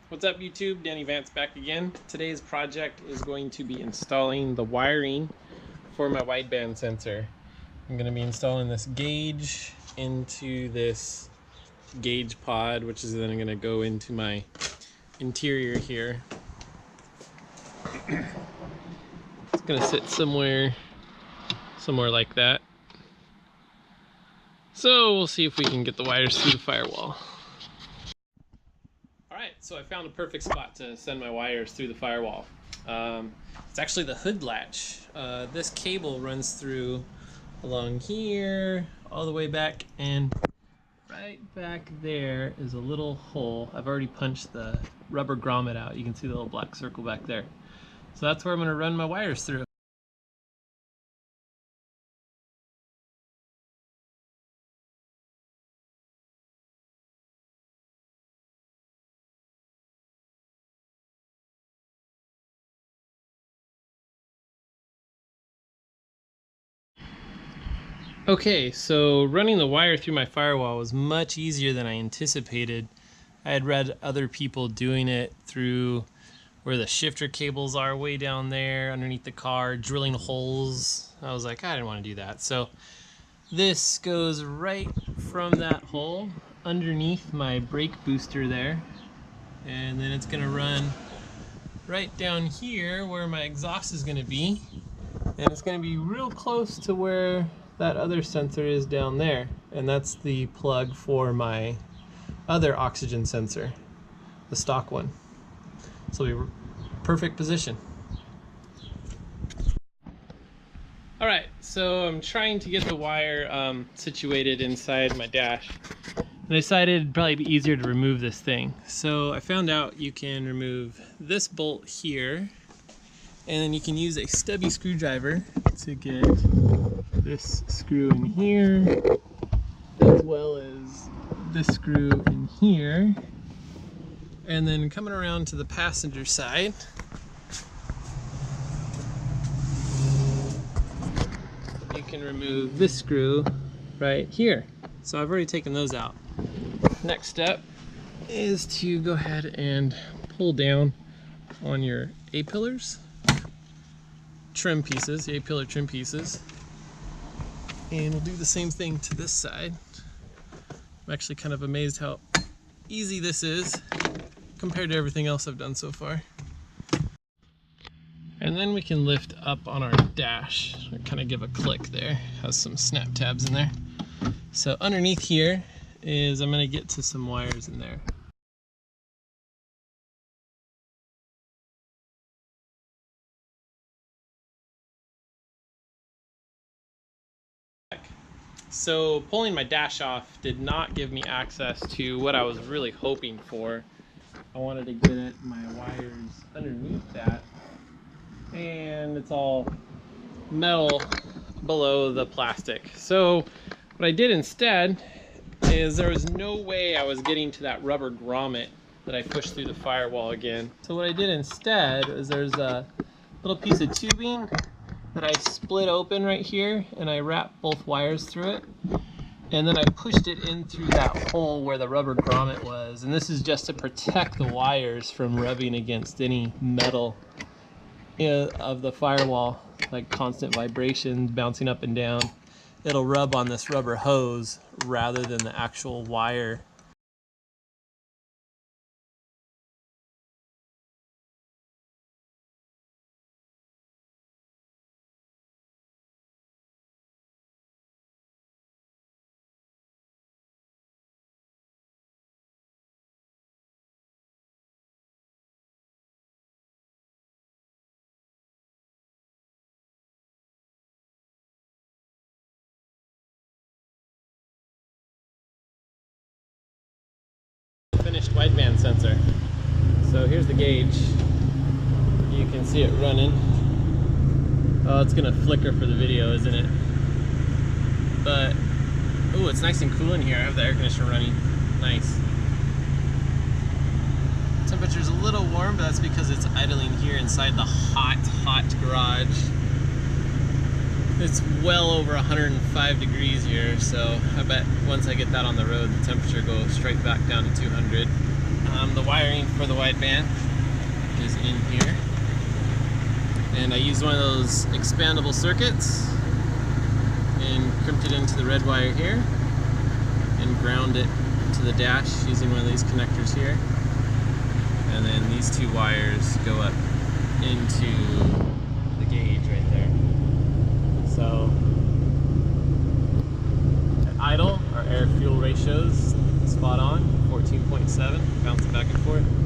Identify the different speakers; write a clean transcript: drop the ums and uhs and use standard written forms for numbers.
Speaker 1: What's up YouTube? Danny Vance back again. Today's project is going to be installing the wiring for my wideband sensor. I'm going to be installing this gauge into this gauge pod, which is then going to go into my interior here. It's going to sit somewhere like that. So we'll see if we can get the wires through the firewall. Alright, so I found a perfect spot to send my wires through the firewall. It's actually the hood latch. This cable runs through along here, all the way back, and right back there is a little hole. I've already punched the rubber grommet out. You can see the little black circle back there. So that's where I'm going to run my wires through. Okay, so running the wire through my firewall was much easier than I anticipated. I had read other people doing it through where the shifter cables are way down there underneath the car, drilling holes. I was like, I didn't want to do that. So this goes right from that hole underneath my brake booster there. And then it's gonna run right down here where my exhaust is gonna be. And it's gonna be real close to where that other sensor is down there, and that's the plug for my other oxygen sensor, the stock one. So it'll be perfect position. All right, so I'm trying to get the wire situated inside my dash. And I decided it'd probably be easier to remove this thing. So I found out you can remove this bolt here, and then you can use a stubby screwdriver to get this screw in here, as well as this screw in here. And then coming around to the passenger side, you can remove this screw right here. So I've already taken those out. Next step is to go ahead and pull down on your A-pillars, trim pieces, the A-pillar trim pieces. And we'll do the same thing to this side. I'm actually kind of amazed how easy this is compared to everything else I've done so far. And then we can lift up on our dash. Kind of give a click there. Has some snap tabs in there. So underneath here is I'm going to get to some wires in there. So pulling my dash off did not give me access to what I was really hoping for. I wanted to get my wires underneath that, and it's all metal below the plastic. So what I did instead is there was no way I was getting to that rubber grommet that I pushed through the firewall again. So what I did instead is there's a little piece of tubing that I split open right here, and I wrapped both wires through it, and then I pushed it in through that hole where the rubber grommet was. And this is just to protect the wires from rubbing against any metal of the firewall, like constant vibrations bouncing up and down. It'll rub on this rubber hose rather than the actual wire. Finished wideband sensor. So here's the gauge. You can see it running. Oh, it's gonna flicker for the video, isn't it? But oh, it's nice and cool in here. I have the air conditioner running. Nice. Temperature's a little warm, but that's because it's idling here inside the hot garage. It's well over 105 degrees here, so I bet once I get that on the road, the temperature goes straight back down to 200. The wiring for the wideband is in here. And I used one of those expandable circuits and crimped it into the red wire here and ground it to the dash using one of these connectors here. And then these two wires go up into the gauge right there. So at idle, our air-fuel ratio's spot on, 14.7, bouncing back and forth.